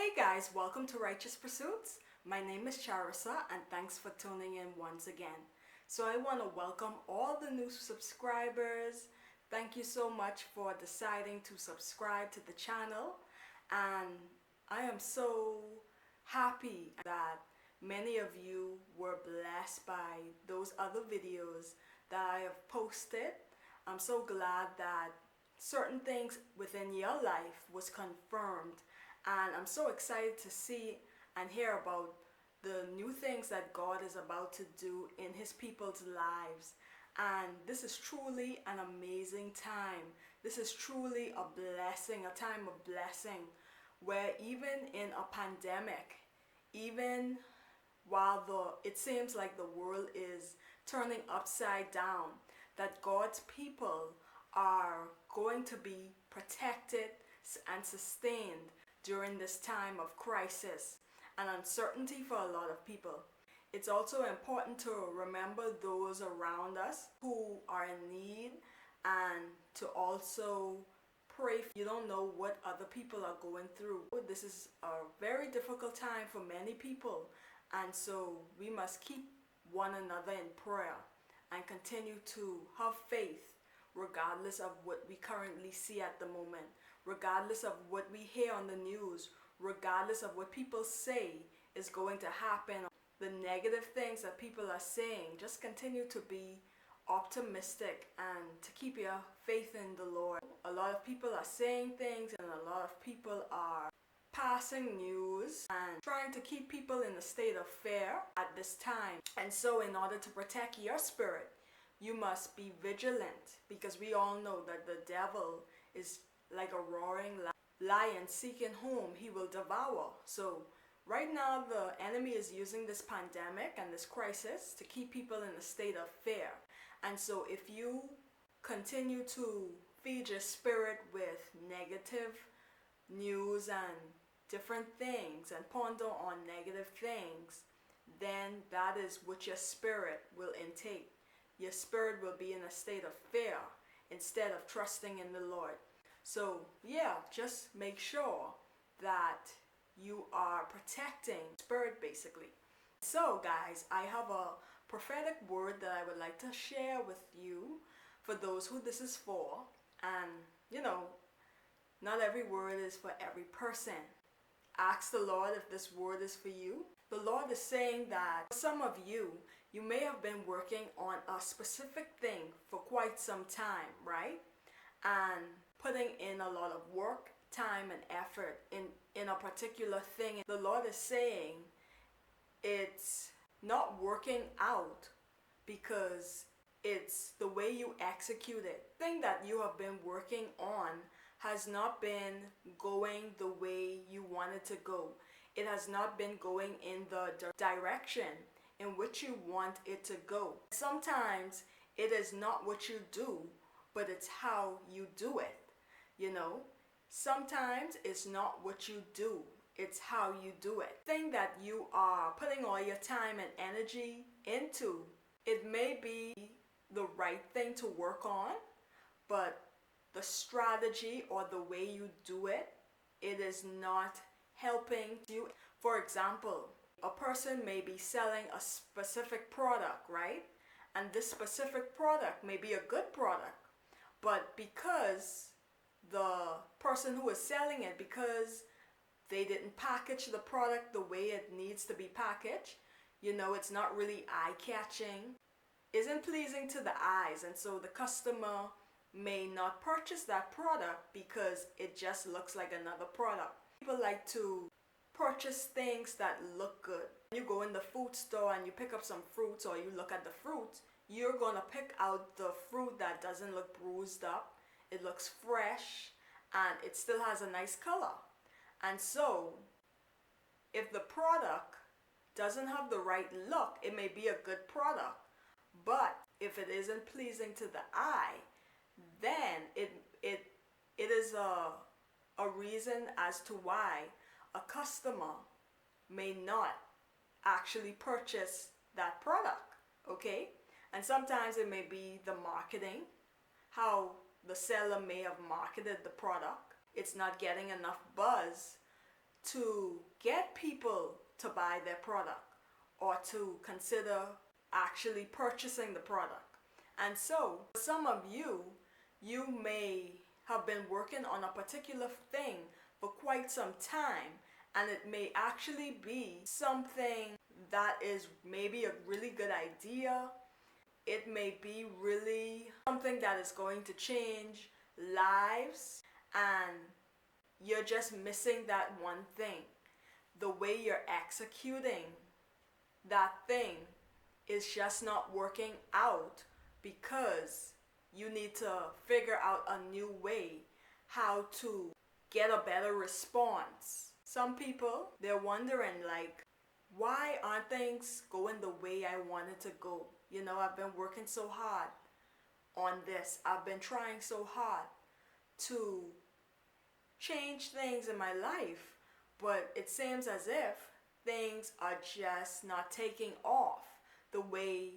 Hey guys, welcome to Righteous Pursuits. My name is Charissa and thanks for tuning in once again. So I want to welcome all the new subscribers. Thank you so much for deciding to subscribe to the channel, and I am so happy that many of you were blessed by those other videos that I have posted. I'm so glad that certain things within your life was confirmed, and I'm so excited to see and hear about the new things that God is about to do in his people's lives. And this is truly an amazing time. This is truly a blessing, a time of blessing, where even in a pandemic, even while it seems like the world is turning upside down, that God's people are going to be protected and sustained during this time of crisis and uncertainty for a lot of people. It's also important to remember those around us who are in need, and to also pray. You don't know what other people are going through. This is a very difficult time for many people, and so we must keep one another in prayer and continue to have faith regardless of what we currently see at the moment, regardless of what we hear on the news, regardless of what people say is going to happen, the negative things that people are saying. Just continue to be optimistic and to keep your faith in the Lord. A lot of people are saying things, and a lot of people are passing news and trying to keep people in a state of fear at this time. And so in order to protect your spirit, you must be vigilant, because we all know that the devil is like a roaring lion seeking whom he will devour. So right now the enemy is using this pandemic and this crisis to keep people in a state of fear. And so if you continue to feed your spirit with negative news and different things and ponder on negative things, then that is what your spirit will intake. Your spirit will be in a state of fear instead of trusting in the Lord. So yeah, just make sure that you are protecting spirit basically. So guys, I have a prophetic word that I would like to share with you, for those who this is for. And not every word is for every person. Ask the Lord if this word is for you. The Lord is saying that for some of you, you may have been working on a specific thing for quite some time, right? And putting in a lot of work, time, and effort in a particular thing. The Lord is saying it's not working out because it's the way you execute it. The thing that you have been working on has not been going the way you wanted to go. It has not been going in the direction in which you want it to go. Sometimes it is not what you do, but it's how you do it. Sometimes it's not what you do, it's how you do it. The thing that you are putting all your time and energy into, it may be the right thing to work on, but the strategy or the way you do it, it is not helping you. For example, a person may be selling a specific product, right? And this specific product may be a good product, but because the person who is selling it, because they didn't package the product the way it needs to be packaged, it's not really eye-catching, isn't pleasing to the eyes, and so the customer may not purchase that product because it just looks like another product. People like to purchase things that look good. You go in the fruit store and you pick up some fruits, or you look at the fruits, you're gonna pick out the fruit that doesn't look bruised up. It looks fresh and it still has a nice color. And so if the product doesn't have the right look, it may be a good product, but if it isn't pleasing to the eye, then it is a reason as to why a customer may not actually purchase that product, okay? And sometimes it may be the marketing, how the seller may have marketed the product. It's not getting enough buzz to get people to buy their product or to consider actually purchasing the product. And so, some of you, you may have been working on a particular thing for quite some time, and it may actually be something that is maybe a really good idea. It may be really something that is going to change lives, and you're just missing that one thing. The way you're executing that thing is just not working out because you need to figure out a new way how to get a better response. Some people, they're wondering like, why aren't things going the way I wanted to go? You know, I've been working so hard on this. I've been trying so hard to change things in my life, but it seems as if things are just not taking off the way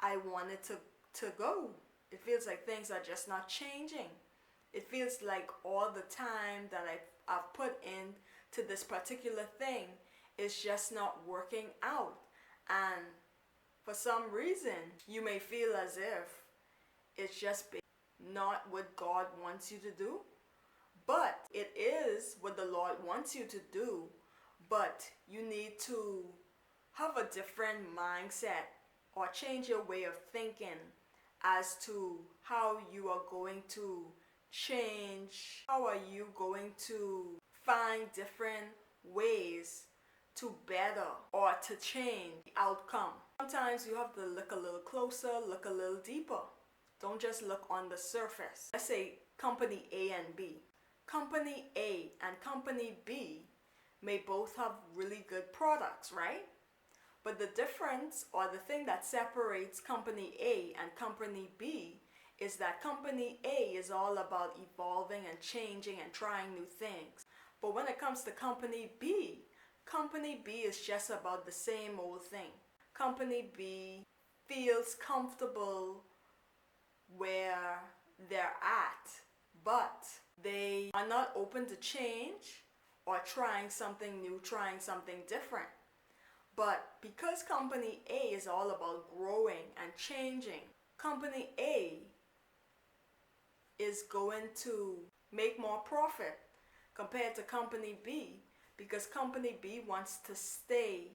I wanted to go. It feels like things are just not changing. It feels like all the time that I've put into this particular thing is just not working out. And for some reason, you may feel as if it's just not what God wants you to do. But it is what the Lord wants you to do. But you need to have a different mindset or change your way of thinking as to how you are going to change, how are you going to find different ways to better or to change the outcome. Sometimes you have to look a little closer, look a little deeper. Don't just look on the surface. Let's say company A and B. Company A and company B may both have really good products, right? But the difference, or the thing that separates company A and company B, is that company A is all about evolving and changing and trying new things. But when it comes to company B is just about the same old thing. Company B feels comfortable where they're at, but they are not open to change or trying something new, trying something different. But because company A is all about growing and changing, company A is going to make more profit compared to company B, because company B wants to stay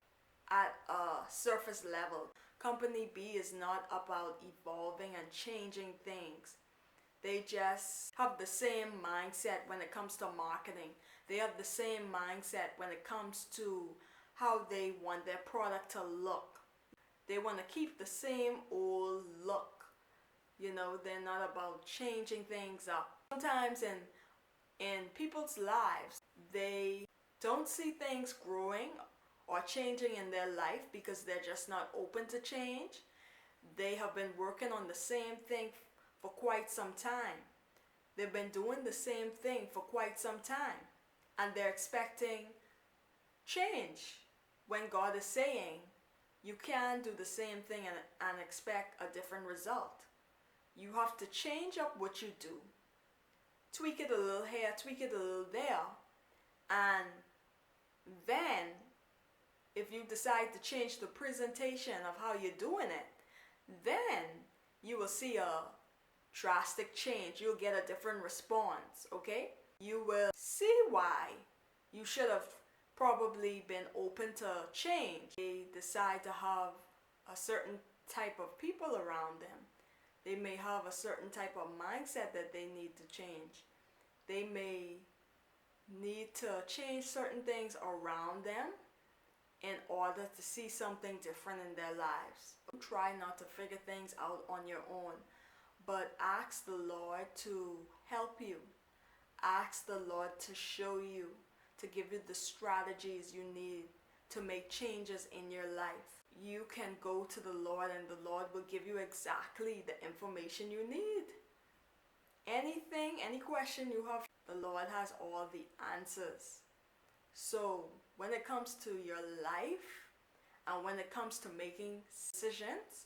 at a surface level. Company B is not about evolving and changing things. They just have the same mindset when it comes to marketing. They have the same mindset when it comes to how they want their product to look. They want to keep the same old look. You know, they're not about changing things up. Sometimes in people's lives, they don't see things growing or changing in their life because they're just not open to change. They have been working on the same thing for quite some time. They've been doing the same thing for quite some time, and they're expecting change when God is saying you can't do the same thing and expect a different result. You have to change up what you do, tweak it a little here, tweak it a little there, and then if you decide to change the presentation of how you're doing it, then you will see a drastic change. You'll get a different response, okay? You will see why you should have probably been open to change. They decide to have a certain type of people around them. They may have a certain type of mindset that they need to change. They may need to change certain things around them in order to see something different in their lives. Try not to figure things out on your own, but ask the Lord to help you. Ask the Lord to show you, to give you the strategies you need to make changes in your life. You can go to the Lord and the Lord will give you exactly the information you need. Anything, any question you have, the Lord has all the answers. So when it comes to your life and when it comes to making decisions,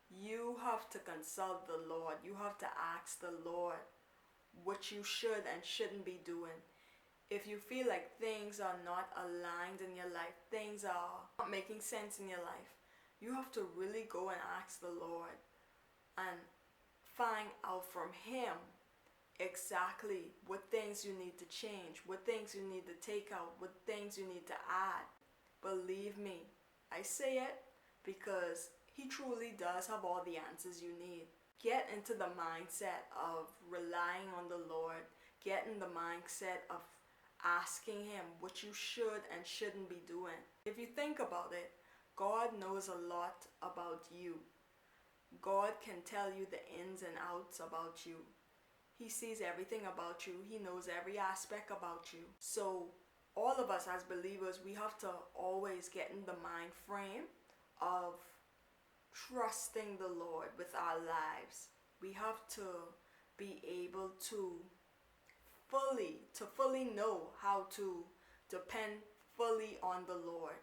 you have to consult the Lord. You have to ask the Lord what you should and shouldn't be doing. If you feel like things are not aligned in your life, things are not making sense in your life, you have to really go and ask the Lord and find out from Him exactly what things you need to change, what things you need to take out, what things you need to add. Believe me, I say it because He truly does have all the answers you need. Get into the mindset of relying on the Lord. Get in the mindset of asking Him what you should and shouldn't be doing. If you think about it, God knows a lot about you. God can tell you the ins and outs about you. He sees everything about you. He knows every aspect about you. So all of us as believers, we have to always get in the mind frame of trusting the Lord with our lives. We have to be able to fully know how to depend fully on the Lord